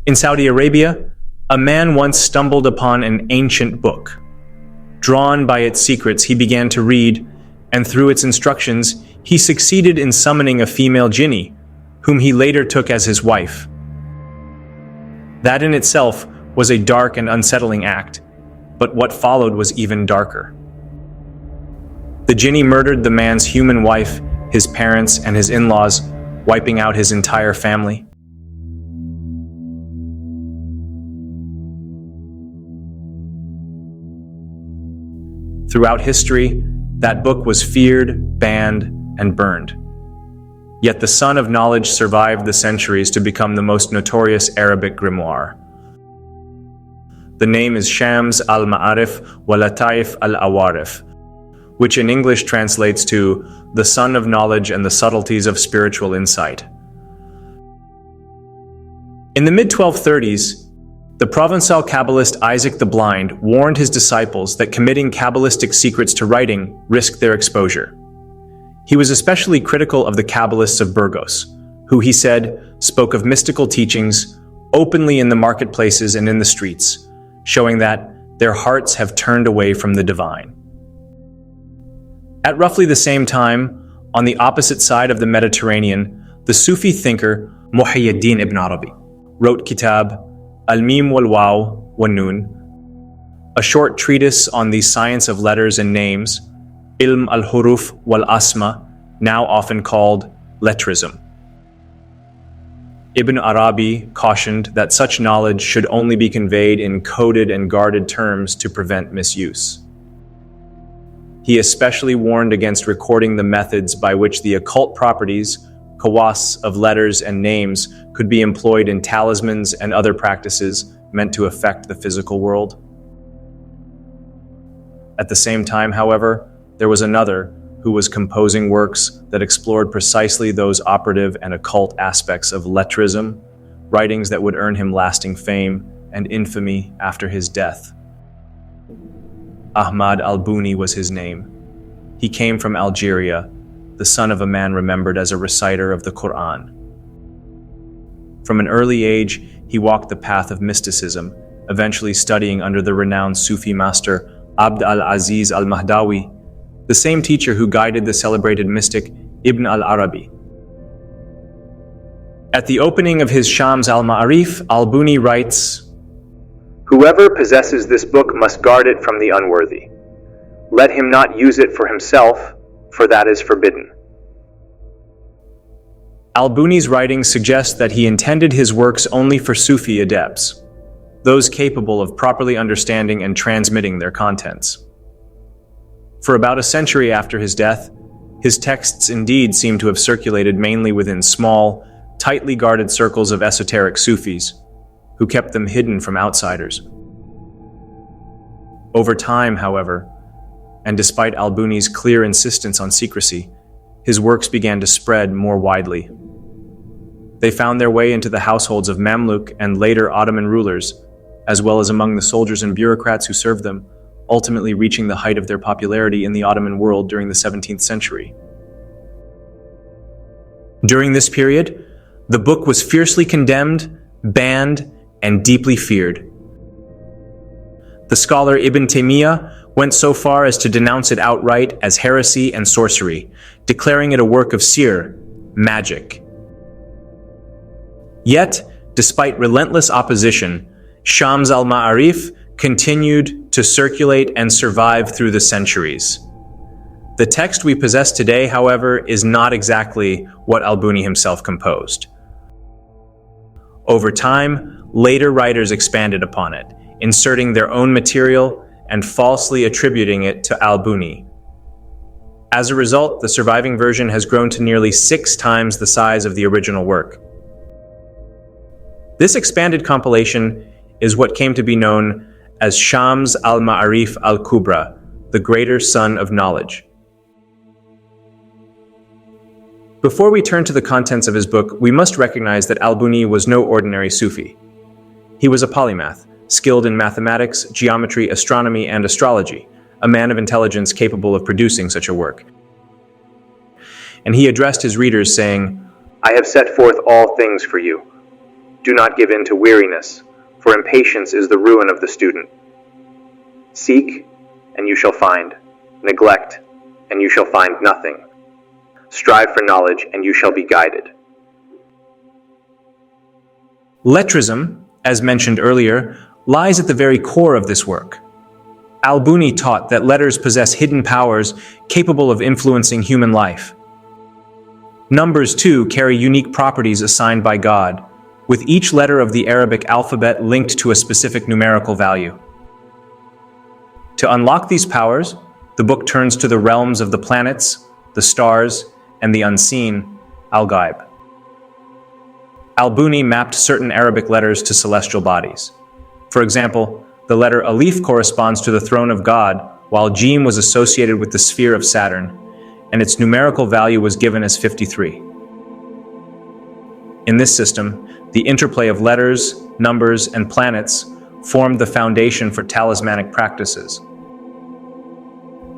In Saudi Arabia, a man once stumbled upon an ancient book. Drawn by its secrets, he began to read, and through its instructions, he succeeded in summoning a female jinni, whom he later took as his wife. That in itself was a dark and unsettling act, but what followed was even darker. The jinni murdered the man's human wife, his parents, and his in-laws, wiping out his entire family. Throughout history, that book was feared, banned, and burned. Yet the Sun of Knowledge survived the centuries to become the most notorious Arabic grimoire. The name is Shams al-Ma'arif wa Lataif al-Awarif, which in English translates to the Sun of Knowledge and the Subtleties of Spiritual Insight. In the mid-1230s, the Provençal Kabbalist Isaac the Blind warned his disciples that committing Kabbalistic secrets to writing risked their exposure. He was especially critical of the Kabbalists of Burgos, who, he said, spoke of mystical teachings openly in the marketplaces and in the streets, showing that their hearts have turned away from the divine. At roughly the same time, on the opposite side of the Mediterranean, the Sufi thinker Muhyiddin ibn Arabi wrote Kitab Al-Mim wal-Waw wa-Nun, a short treatise on the science of letters and names, Ilm al-Huruf wal-Asma, now often called lettrism. Ibn Arabi cautioned that such knowledge should only be conveyed in coded and guarded terms to prevent misuse. He especially warned against recording the methods by which the occult properties, khawas, of letters and names could be employed in talismans and other practices meant to affect the physical world. At the same time, however, there was another who was composing works that explored precisely those operative and occult aspects of lettrism, writings that would earn him lasting fame and infamy after his death. Ahmad al-Buni was his name. He came from Algeria, the son of a man remembered as a reciter of the Quran. From an early age, he walked the path of mysticism, eventually studying under the renowned Sufi master Abd al-Aziz al-Mahdawi, the same teacher who guided the celebrated mystic Ibn al-Arabi. At the opening of his Shams al-Ma'arif, al-Buni writes, "Whoever possesses this book must guard it from the unworthy. Let him not use it for himself, for that is forbidden." Al-Buni's writings suggest that he intended his works only for Sufi adepts, those capable of properly understanding and transmitting their contents. For about a century after his death, his texts indeed seem to have circulated mainly within small, tightly guarded circles of esoteric Sufis, who kept them hidden from outsiders. Over time, however, and despite al-Buni's clear insistence on secrecy, his works began to spread more widely. They found their way into the households of Mamluk and later Ottoman rulers, as well as among the soldiers and bureaucrats who served them, ultimately reaching the height of their popularity in the Ottoman world during the 17th century. During this period, the book was fiercely condemned, banned, and deeply feared. The scholar Ibn Taymiyyah went so far as to denounce it outright as heresy and sorcery, declaring it a work of Sihr, magic. Yet, despite relentless opposition, Shams al-Ma'arif continued to circulate and survive through the centuries. The text we possess today, however, is not exactly what al-Buni himself composed. Over time, later writers expanded upon it, inserting their own material and falsely attributing it to al-Buni. As a result, the surviving version has grown to nearly 6 times the size of the original work. This expanded compilation is what came to be known as Shams al-Ma'arif al-Kubra, the Greater Sun of Knowledge. Before we turn to the contents of his book, we must recognize that al-Buni was no ordinary Sufi. He was a polymath, skilled in mathematics, geometry, astronomy, and astrology, a man of intelligence capable of producing such a work. And he addressed his readers saying, "I have set forth all things for you. Do not give in to weariness, for impatience is the ruin of the student. Seek, and you shall find. Neglect, and you shall find nothing. Strive for knowledge, and you shall be guided. Lettrism, as mentioned earlier, lies at the very core of this work. Al-Buni taught that letters possess hidden powers capable of influencing human life. Numbers, too, carry unique properties assigned by God, with each letter of the Arabic alphabet linked to a specific numerical value. To unlock these powers, the book turns to the realms of the planets, the stars, and the unseen, al-Ghaib. Al-Buni mapped certain Arabic letters to celestial bodies. For example, the letter alif corresponds to the throne of God, while jim was associated with the sphere of Saturn, and its numerical value was given as 53. In this system, the interplay of letters, numbers, and planets formed the foundation for talismanic practices.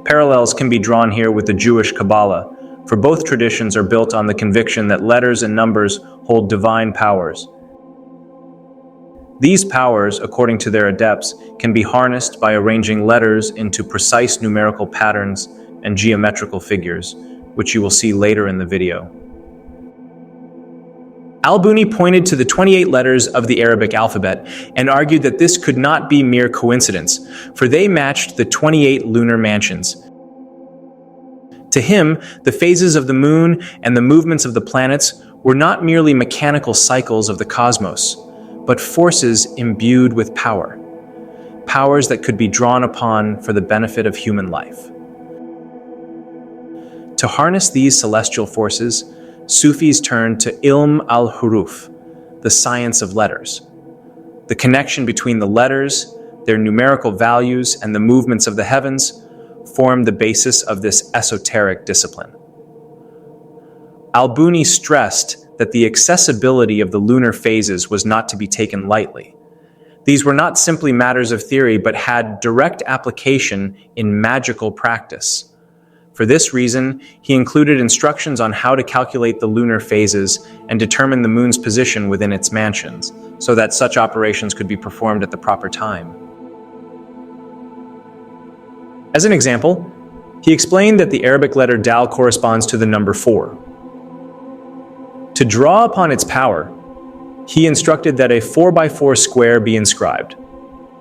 Parallels can be drawn here with the Jewish Kabbalah, for both traditions are built on the conviction that letters and numbers hold divine powers. These powers, according to their adepts, can be harnessed by arranging letters into precise numerical patterns and geometrical figures, which you will see later in the video. Al-Buni pointed to the 28 letters of the Arabic alphabet and argued that this could not be mere coincidence, for they matched the 28 lunar mansions. To him, the phases of the moon and the movements of the planets were not merely mechanical cycles of the cosmos, but forces imbued with power, powers that could be drawn upon for the benefit of human life. To harness these celestial forces, Sufis turned to ilm al-huruf, the science of letters. The connection between the letters, their numerical values, and the movements of the heavens formed the basis of this esoteric discipline. Al-Buni stressed that the accessibility of the lunar phases was not to be taken lightly. These were not simply matters of theory, but had direct application in magical practice. For this reason, he included instructions on how to calculate the lunar phases and determine the moon's position within its mansions, so that such operations could be performed at the proper time. As an example, he explained that the Arabic letter dal corresponds to the number 4. To draw upon its power, he instructed that a 4x4 square be inscribed,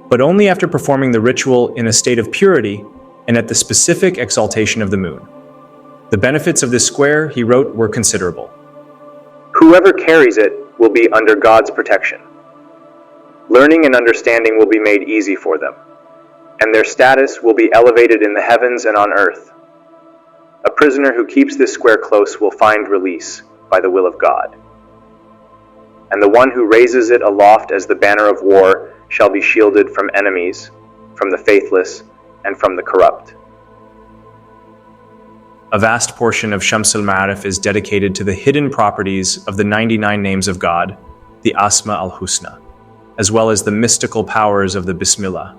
but only after performing the ritual in a state of purity and at the specific exaltation of the moon. The benefits of this square, he wrote, were considerable. Whoever carries it will be under God's protection. Learning and understanding will be made easy for them, and their status will be elevated in the heavens and on earth. A prisoner who keeps this square close will find release by the will of God. And the one who raises it aloft as the banner of war shall be shielded from enemies, from the faithless, and from the corrupt. A vast portion of Shams al-Ma'arif is dedicated to the hidden properties of the 99 names of God, the Asma al-Husna, as well as the mystical powers of the Bismillah.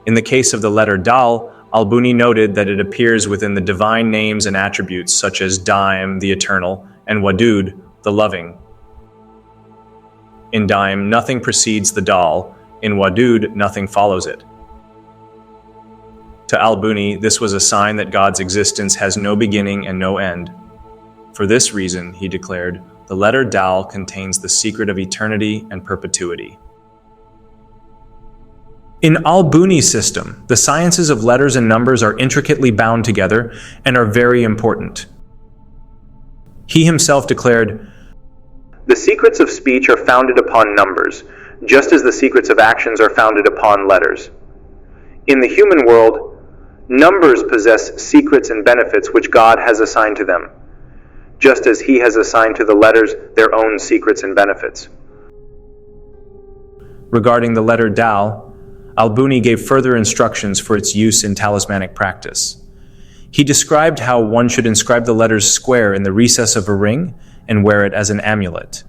In the case of the letter Dal, al-Buni noted that it appears within the divine names and attributes such as Daim, the eternal, and Wadud, the loving. In Daim, nothing precedes the Dal. In Wadud, nothing follows it. To al-Buni, this was a sign that God's existence has no beginning and no end. For this reason, he declared, the letter Dal contains the secret of eternity and perpetuity. In al-Buni's system, the sciences of letters and numbers are intricately bound together and are very important. He himself declared, "The secrets of speech are founded upon numbers, just as the secrets of actions are founded upon letters. In the human world, numbers possess secrets and benefits which God has assigned to them, just as He has assigned to the letters their own secrets and benefits." Regarding the letter Dal, al-Buni gave further instructions for its use in talismanic practice. He described how one should inscribe the letters square in the recess of a ring and wear it as an amulet.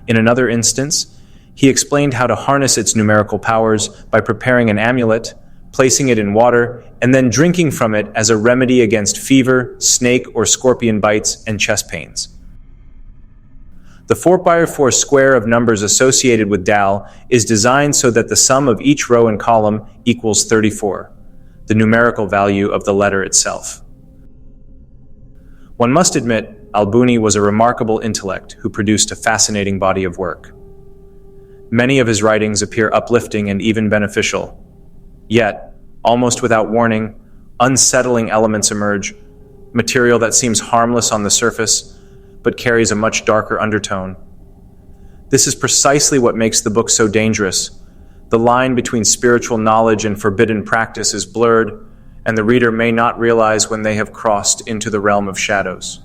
In another instance, he explained how to harness its numerical powers by preparing an amulet, placing it in water, and then drinking from it as a remedy against fever, snake or scorpion bites, and chest pains. The 4x4 square of numbers associated with Dal is designed so that the sum of each row and column equals 34, the numerical value of the letter itself. One must admit, al-Buni was a remarkable intellect who produced a fascinating body of work. Many of his writings appear uplifting and even beneficial. Yet, almost without warning, unsettling elements emerge, material that seems harmless on the surface, but carries a much darker undertone. This is precisely what makes the book so dangerous. The line between spiritual knowledge and forbidden practice is blurred, and the reader may not realize when they have crossed into the realm of shadows.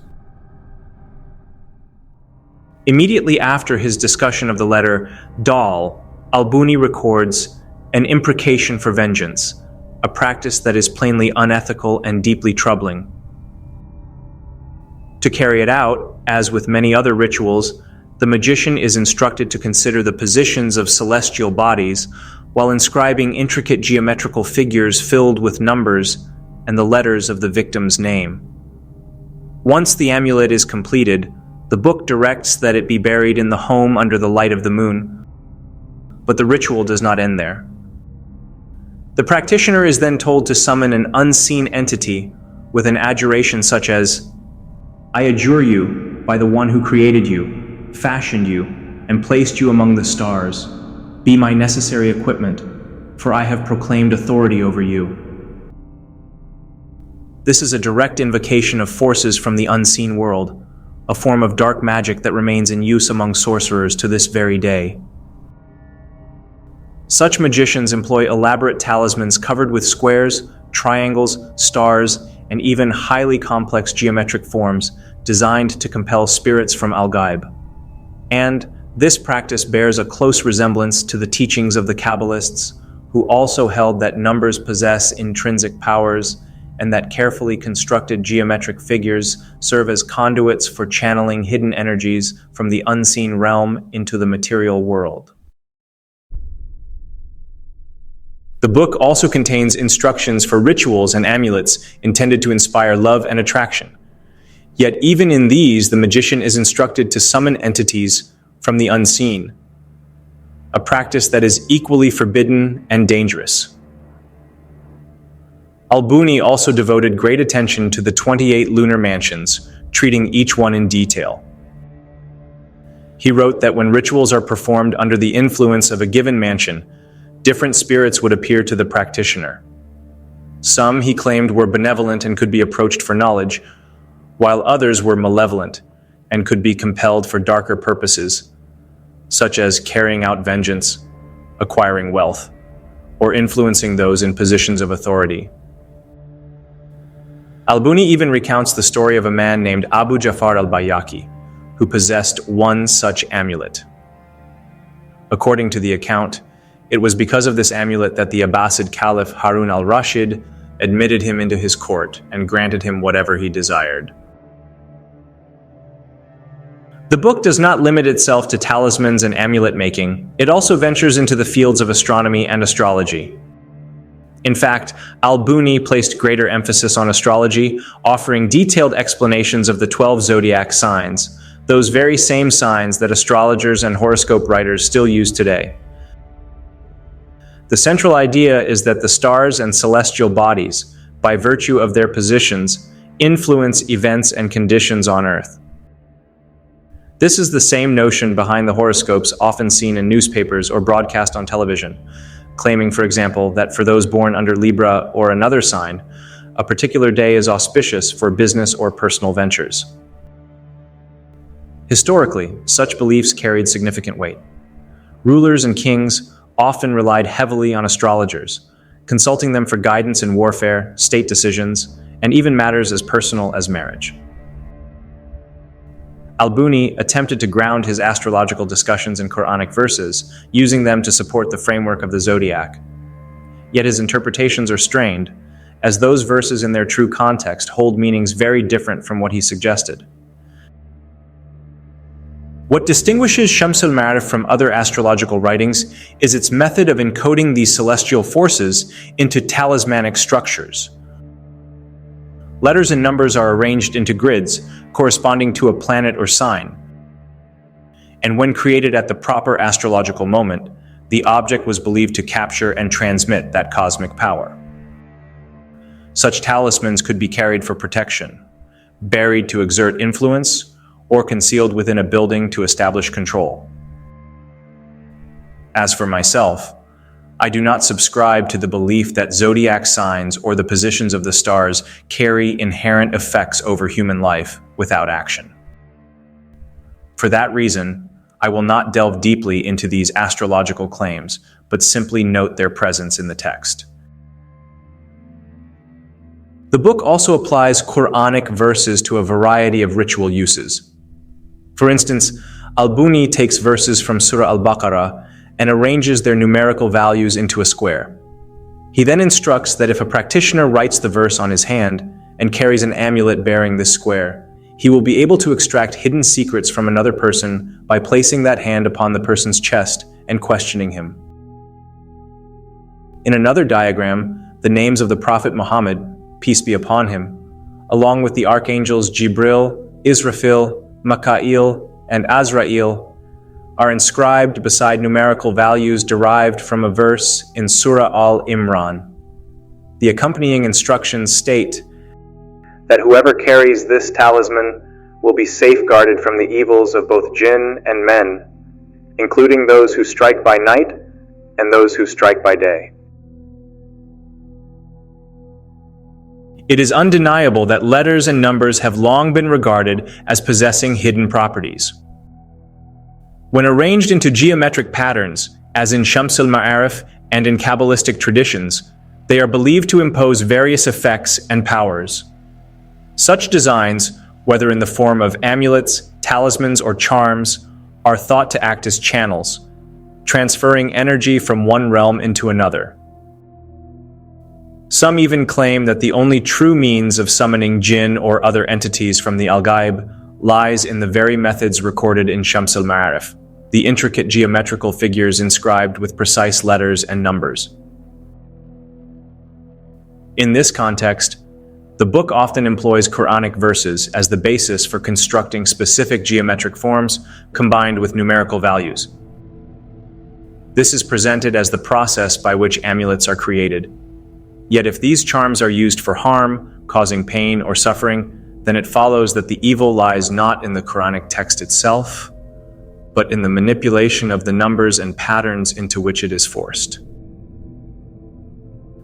Immediately after his discussion of the letter Dal, al-Buni records an imprecation for vengeance, a practice that is plainly unethical and deeply troubling. To carry it out, as with many other rituals, the magician is instructed to consider the positions of celestial bodies while inscribing intricate geometrical figures filled with numbers and the letters of the victim's name. Once the amulet is completed, the book directs that it be buried in the home under the light of the moon, but the ritual does not end there. The practitioner is then told to summon an unseen entity with an adjuration such as, "I adjure you by the one who created you, fashioned you, and placed you among the stars. Be my necessary equipment, for I have proclaimed authority over you." This is a direct invocation of forces from the unseen world, a form of dark magic that remains in use among sorcerers to this very day. Such magicians employ elaborate talismans covered with squares, triangles, stars, and even highly complex geometric forms designed to compel spirits from al-Ghaib. And this practice bears a close resemblance to the teachings of the Kabbalists, who also held that numbers possess intrinsic powers and that carefully constructed geometric figures serve as conduits for channeling hidden energies from the unseen realm into the material world. The book also contains instructions for rituals and amulets intended to inspire love and attraction. Yet even in these, the magician is instructed to summon entities from the unseen, a practice that is equally forbidden and dangerous. Al-Buni also devoted great attention to the 28 lunar mansions, treating each one in detail. He wrote that when rituals are performed under the influence of a given mansion, different spirits would appear to the practitioner. Some, he claimed, were benevolent and could be approached for knowledge, while others were malevolent and could be compelled for darker purposes, such as carrying out vengeance, acquiring wealth, or influencing those in positions of authority. Al-Buni even recounts the story of a man named Abu Jafar al-Bayaki, who possessed one such amulet. According to the account, it was because of this amulet that the Abbasid Caliph Harun al-Rashid admitted him into his court and granted him whatever he desired. The book does not limit itself to talismans and amulet making. It also ventures into the fields of astronomy and astrology. In fact, al-Buni placed greater emphasis on astrology, offering detailed explanations of the 12 zodiac signs, those very same signs that astrologers and horoscope writers still use today. The central idea is that the stars and celestial bodies, by virtue of their positions, influence events and conditions on Earth. This is the same notion behind the horoscopes often seen in newspapers or broadcast on television, claiming, for example, that for those born under Libra or another sign, a particular day is auspicious for business or personal ventures. Historically, such beliefs carried significant weight. Rulers and kings often relied heavily on astrologers, consulting them for guidance in warfare, state decisions, and even matters as personal as marriage. Al-Buni attempted to ground his astrological discussions in Quranic verses, using them to support the framework of the zodiac. Yet his interpretations are strained, as those verses in their true context hold meanings very different from what he suggested. What distinguishes Shams al-Ma'arif from other astrological writings is its method of encoding these celestial forces into talismanic structures. Letters and numbers are arranged into grids corresponding to a planet or sign. and when created at the proper astrological moment, the object was believed to capture and transmit that cosmic power. Such talismans could be carried for protection, buried to exert influence, or concealed within a building to establish control. As for myself, I do not subscribe to the belief that zodiac signs or the positions of the stars carry inherent effects over human life without action. For that reason, I will not delve deeply into these astrological claims, but simply note their presence in the text. The book also applies Quranic verses to a variety of ritual uses. For instance, al-Buni takes verses from Surah al-Baqarah and arranges their numerical values into a square. He then instructs that if a practitioner writes the verse on his hand and carries an amulet bearing this square, he will be able to extract hidden secrets from another person by placing that hand upon the person's chest and questioning him. In another diagram, the names of the Prophet Muhammad, peace be upon him, along with the archangels Jibril, Israfil, Mikail, and Azrail, are inscribed beside numerical values derived from a verse in Surah Al-Imran. The accompanying instructions state that whoever carries this talisman will be safeguarded from the evils of both jinn and men, including those who strike by night and those who strike by day. It is undeniable that letters and numbers have long been regarded as possessing hidden properties. When arranged into geometric patterns, as in Shams al-Ma'arif and in Kabbalistic traditions, they are believed to impose various effects and powers. Such designs, whether in the form of amulets, talismans, or charms, are thought to act as channels, transferring energy from one realm into another. Some even claim that the only true means of summoning jinn or other entities from the al-Ghaib lies in the very methods recorded in Shams al-Ma'arif, the intricate geometrical figures inscribed with precise letters and numbers. In this context, the book often employs Quranic verses as the basis for constructing specific geometric forms combined with numerical values. This is presented as the process by which amulets are created. Yet if these charms are used for harm, causing pain or suffering, then it follows that the evil lies not in the Quranic text itself, but in the manipulation of the numbers and patterns into which it is forced.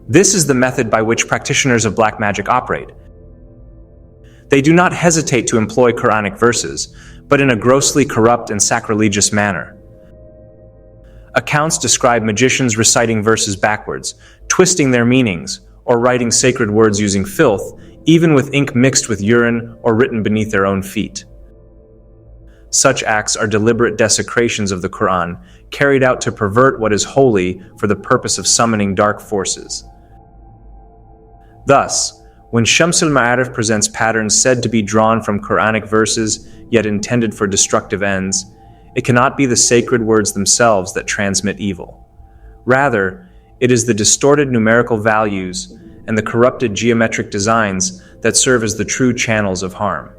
This is the method by which practitioners of black magic operate. They do not hesitate to employ Quranic verses, but in a grossly corrupt and sacrilegious manner. Accounts describe magicians reciting verses backwards, twisting their meanings, or writing sacred words using filth, even with ink mixed with urine or written beneath their own feet. Such acts are deliberate desecrations of the Quran, carried out to pervert what is holy for the purpose of summoning dark forces. Thus, when Shams al-Ma'arif presents patterns said to be drawn from Quranic verses, yet intended for destructive ends, it cannot be the sacred words themselves that transmit evil. Rather, it is the distorted numerical values and the corrupted geometric designs that serve as the true channels of harm.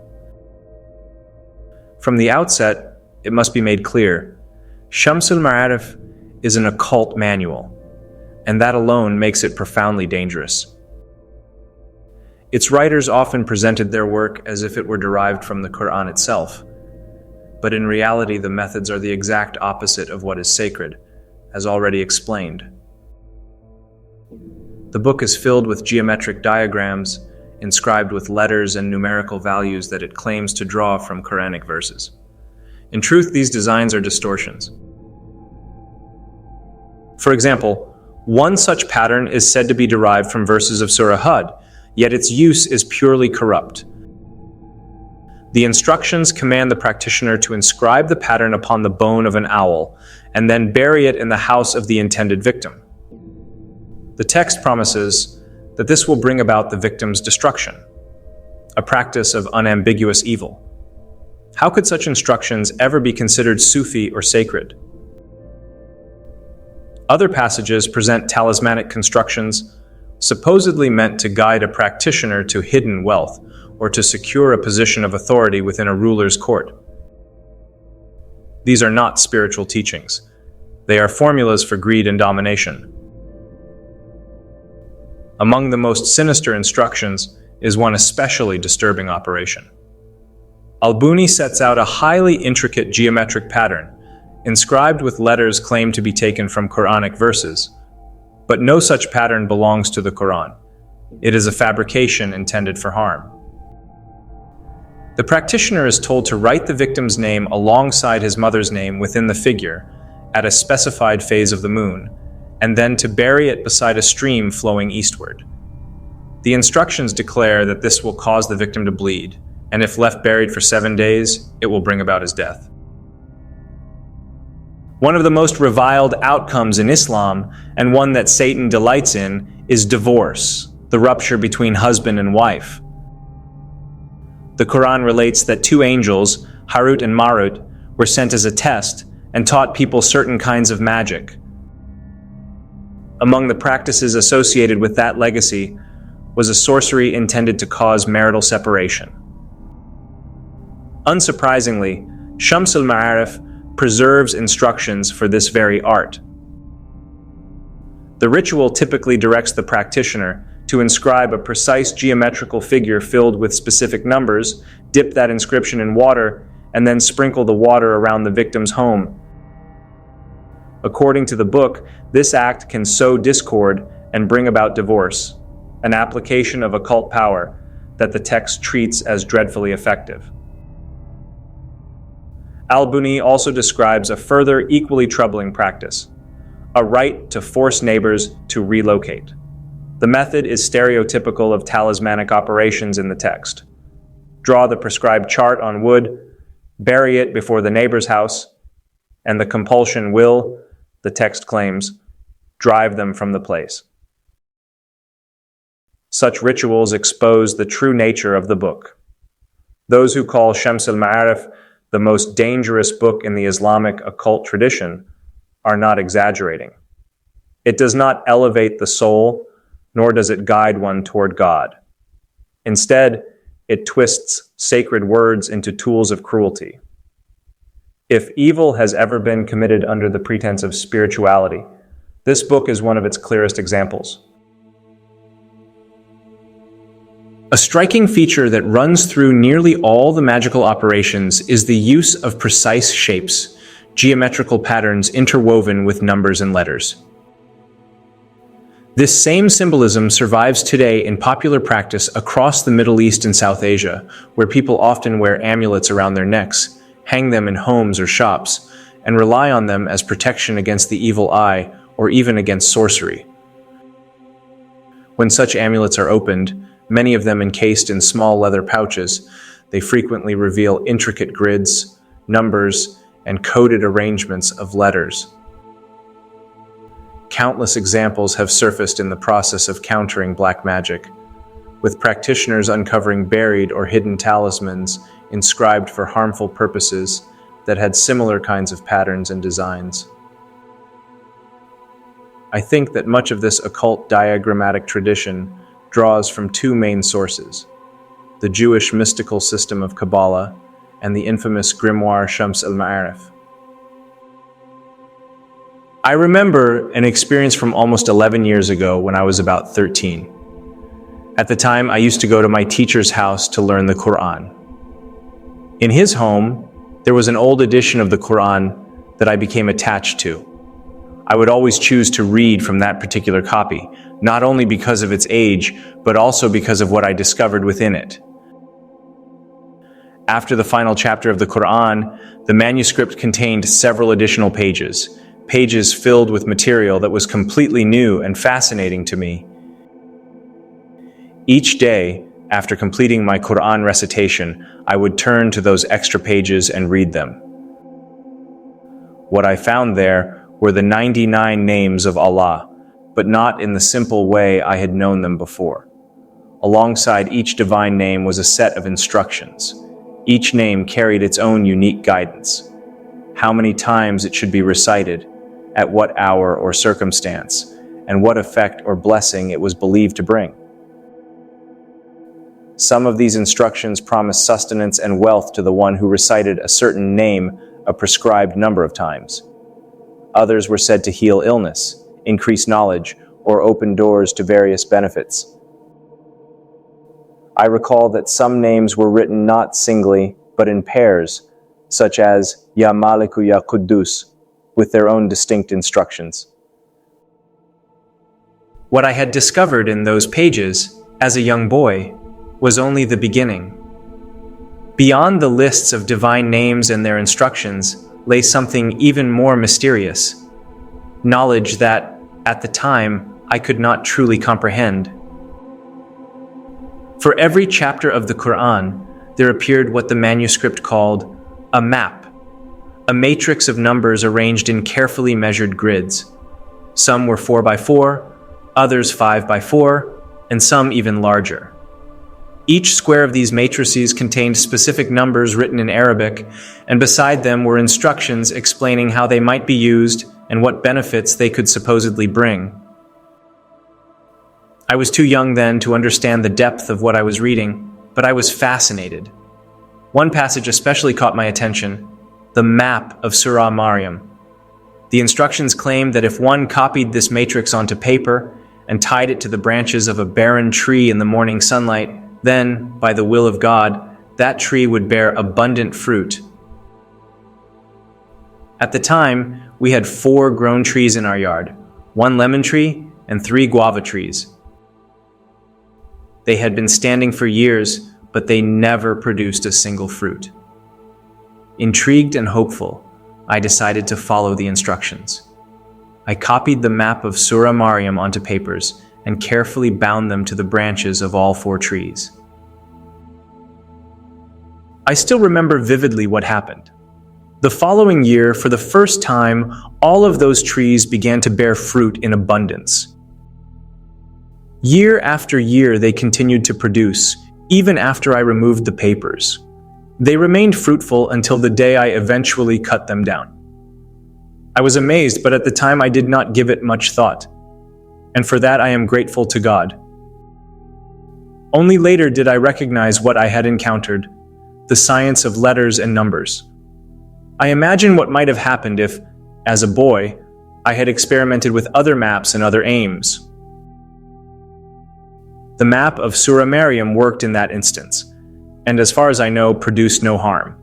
From the outset, it must be made clear, Shams al-Ma'arif is an occult manual, and that alone makes it profoundly dangerous. Its writers often presented their work as if it were derived from the Quran itself, but in reality the methods are the exact opposite of what is sacred, as already explained. The book is filled with geometric diagrams, inscribed with letters and numerical values that it claims to draw from Quranic verses. In truth, these designs are distortions. For example, one such pattern is said to be derived from verses of Surah Hud, yet its use is purely corrupt. The instructions command the practitioner to inscribe the pattern upon the bone of an owl, and then bury it in the house of the intended victim. The text promises that this will bring about the victim's destruction, a practice of unambiguous evil. How could such instructions ever be considered Sufi or sacred? Other passages present talismanic constructions supposedly meant to guide a practitioner to hidden wealth or to secure a position of authority within a ruler's court. These are not spiritual teachings. They are formulas for greed and domination. Among the most sinister instructions is one especially disturbing operation. Al-Buni sets out a highly intricate geometric pattern, inscribed with letters claimed to be taken from Quranic verses. But no such pattern belongs to the Quran. It is a fabrication intended for harm. The practitioner is told to write the victim's name alongside his mother's name within the figure at a specified phase of the moon, and then to bury it beside a stream flowing eastward. The instructions declare that this will cause the victim to bleed, and if left buried for 7 days, it will bring about his death. One of the most reviled outcomes in Islam, and one that Satan delights in, is divorce, the rupture between husband and wife. The Quran relates that 2 angels, Harut and Marut, were sent as a test and taught people certain kinds of magic. Among the practices associated with that legacy was a sorcery intended to cause marital separation. Unsurprisingly, Shams al-Ma'arif preserves instructions for this very art. The ritual typically directs the practitioner to inscribe a precise geometrical figure filled with specific numbers, dip that inscription in water, and then sprinkle the water around the victim's home. According to the book, this act can sow discord and bring about divorce, an application of occult power that the text treats as dreadfully effective. Al-Buni also describes a further equally troubling practice, a right to force neighbors to relocate. The method is stereotypical of talismanic operations in the text. Draw the prescribed chart on wood, bury it before the neighbor's house, and the compulsion will, the text claims, drive them from the place. Such rituals expose the true nature of the book. Those who call Shams al-Ma'arif the most dangerous book in the Islamic occult tradition are not exaggerating. It does not elevate the soul, nor does it guide one toward God. Instead, it twists sacred words into tools of cruelty. If evil has ever been committed under the pretense of spirituality, this book is one of its clearest examples. A striking feature that runs through nearly all the magical operations is the use of precise shapes, geometrical patterns interwoven with numbers and letters. This same symbolism survives today in popular practice across the Middle East and South Asia, where people often wear amulets around their necks, hang them in homes or shops, and rely on them as protection against the evil eye or even against sorcery. When such amulets are opened, many of them encased in small leather pouches, they frequently reveal intricate grids, numbers, and coded arrangements of letters. Countless examples have surfaced in the process of countering black magic, with practitioners uncovering buried or hidden talismans inscribed for harmful purposes that had similar kinds of patterns and designs. I think that much of this occult diagrammatic tradition draws from 2 main sources: the Jewish mystical system of Kabbalah and the infamous grimoire Shams al-Ma'arif. I remember an experience from almost 11 years ago when I was about 13. At the time, I used to go to my teacher's house to learn the Quran. In his home, there was an old edition of the Quran that I became attached to. I would always choose to read from that particular copy, not only because of its age, but also because of what I discovered within it. After the final chapter of the Quran, the manuscript contained several additional pages filled with material that was completely new and fascinating to me. Each day, after completing my Quran recitation, I would turn to those extra pages and read them. What I found there were the 99 names of Allah, but not in the simple way I had known them before. Alongside each divine name was a set of instructions. Each name carried its own unique guidance. How many times it should be recited, at what hour or circumstance, and what effect or blessing it was believed to bring. Some of these instructions promised sustenance and wealth to the one who recited a certain name a prescribed number of times. Others were said to heal illness, increase knowledge, or open doors to various benefits. I recall that some names were written not singly, but in pairs, such as Ya Maliku Ya Quddus, with their own distinct instructions. What I had discovered in those pages, as a young boy, was only the beginning. Beyond the lists of divine names and their instructions lay something even more mysterious, knowledge that, at the time, I could not truly comprehend. For every chapter of the Quran, there appeared what the manuscript called a map, a matrix of numbers arranged in carefully measured grids. Some were 4 by 4, others 5 by 4, and some even larger. Each square of these matrices contained specific numbers written in Arabic, and beside them were instructions explaining how they might be used and what benefits they could supposedly bring. I was too young then to understand the depth of what I was reading, but I was fascinated. One passage especially caught my attention, the map of Surah Maryam. The instructions claimed that if one copied this matrix onto paper and tied it to the branches of a barren tree in the morning sunlight, then, by the will of God, that tree would bear abundant fruit. At the time, we had 4 grown trees in our yard, 1 lemon tree and 3 guava trees. They had been standing for years, but they never produced a single fruit. Intrigued and hopeful, I decided to follow the instructions. I copied the map of Surah Maryam onto papers and carefully bound them to the branches of all 4 trees. I still remember vividly what happened. The following year, for the first time, all of those trees began to bear fruit in abundance. Year after year, they continued to produce, even after I removed the papers. They remained fruitful until the day I eventually cut them down. I was amazed, but at the time I did not give it much thought. And for that I am grateful to God. Only later did I recognize what I had encountered, the science of letters and numbers. I imagine what might have happened if, as a boy, I had experimented with other maps and other aims. The map of Surah Maryam worked in that instance, and as far as I know, produced no harm.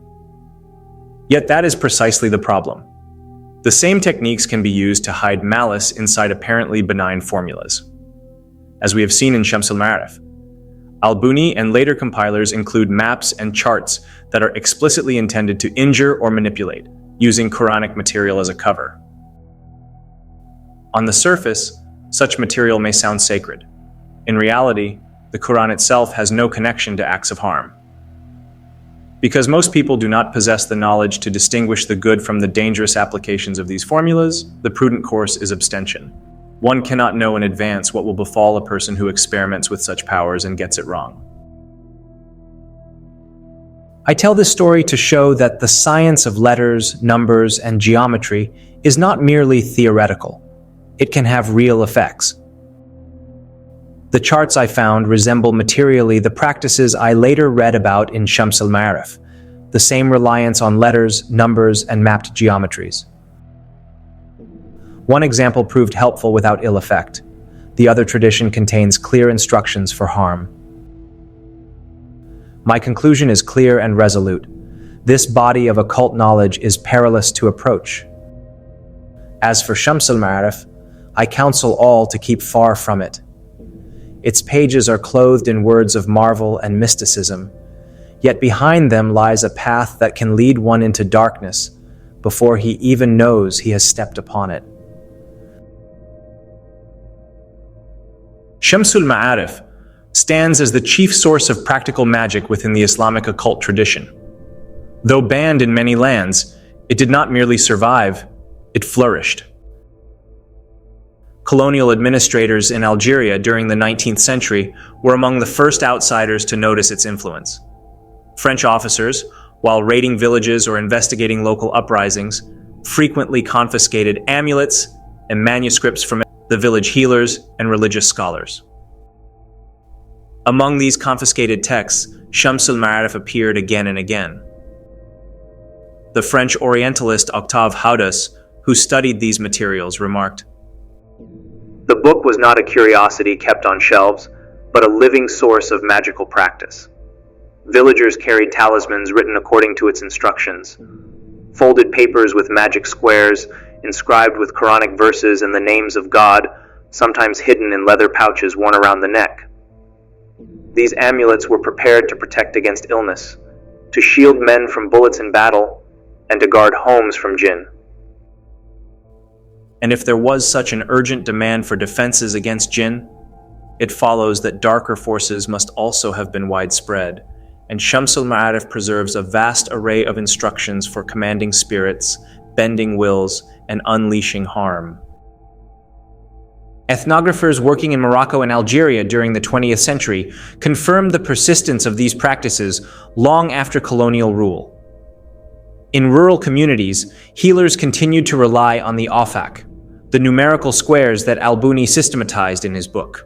Yet that is precisely the problem. The same techniques can be used to hide malice inside apparently benign formulas. As we have seen in Shams al-Ma'arif, al-Buni and later compilers include maps and charts that are explicitly intended to injure or manipulate, using Quranic material as a cover. On the surface, such material may sound sacred. In reality, the Quran itself has no connection to acts of harm. Because most people do not possess the knowledge to distinguish the good from the dangerous applications of these formulas, the prudent course is abstention. One cannot know in advance what will befall a person who experiments with such powers and gets it wrong. I tell this story to show that the science of letters, numbers, and geometry is not merely theoretical. It can have real effects. The charts I found resemble materially the practices I later read about in Shams al-Ma'arif, the same reliance on letters, numbers, and mapped geometries. One example proved helpful without ill effect. The other tradition contains clear instructions for harm. My conclusion is clear and resolute. This body of occult knowledge is perilous to approach. As for Shams al-Ma'arif, I counsel all to keep far from it. Its pages are clothed in words of marvel and mysticism, yet behind them lies a path that can lead one into darkness before he even knows he has stepped upon it. Shams al-Ma'arif stands as the chief source of practical magic within the Islamic occult tradition. Though banned in many lands, it did not merely survive, it flourished. Colonial administrators in Algeria during the 19th century were among the first outsiders to notice its influence. French officers, while raiding villages or investigating local uprisings, frequently confiscated amulets and manuscripts from the village healers and religious scholars. Among these confiscated texts, Shams al-Ma'arif appeared again and again. The French Orientalist Octave Haudas, who studied these materials, remarked, "The book was not a curiosity kept on shelves, but a living source of magical practice. Villagers carried talismans written according to its instructions, folded papers with magic squares, inscribed with Quranic verses and the names of God, sometimes hidden in leather pouches worn around the neck. These amulets were prepared to protect against illness, to shield men from bullets in battle, and to guard homes from jinn." And if there was such an urgent demand for defenses against jinn, it follows that darker forces must also have been widespread, and Shams al-Ma'arif preserves a vast array of instructions for commanding spirits, bending wills, and unleashing harm. Ethnographers working in Morocco and Algeria during the 20th century confirmed the persistence of these practices long after colonial rule. In rural communities, healers continued to rely on the afak, the numerical squares that al-Buni systematized in his book.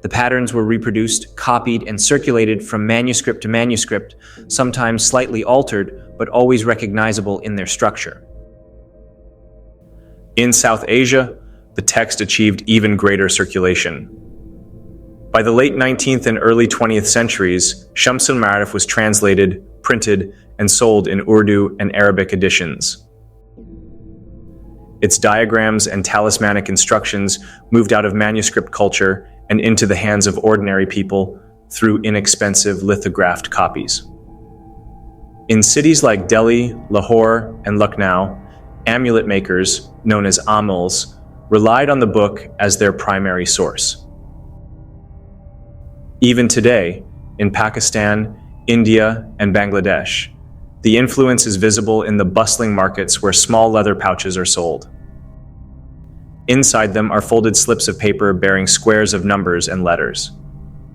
The patterns were reproduced, copied, and circulated from manuscript to manuscript, sometimes slightly altered, but always recognizable in their structure. In South Asia, the text achieved even greater circulation. By the late 19th and early 20th centuries, Shams al-Ma'arif was translated, printed, and sold in Urdu and Arabic editions. Its diagrams and talismanic instructions moved out of manuscript culture and into the hands of ordinary people through inexpensive lithographed copies. In cities like Delhi, Lahore, and Lucknow, amulet makers, known as amils, relied on the book as their primary source. Even today, in Pakistan, India, and Bangladesh, the influence is visible in the bustling markets where small leather pouches are sold. Inside them are folded slips of paper bearing squares of numbers and letters.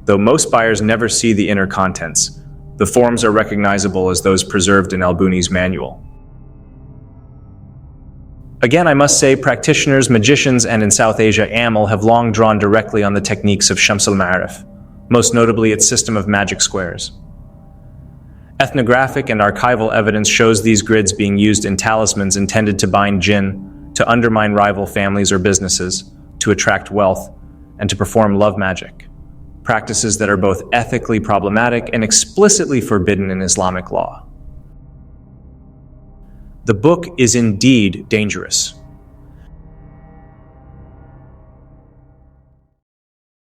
Though most buyers never see the inner contents, the forms are recognizable as those preserved in al-Buni's manual. Again, I must say, practitioners, magicians, and in South Asia, Amil have long drawn directly on the techniques of Shams al-Ma'arif, most notably its system of magic squares. Ethnographic and archival evidence shows these grids being used in talismans intended to bind jinn, to undermine rival families or businesses, to attract wealth, and to perform love magic, practices that are both ethically problematic and explicitly forbidden in Islamic law. The book is indeed dangerous.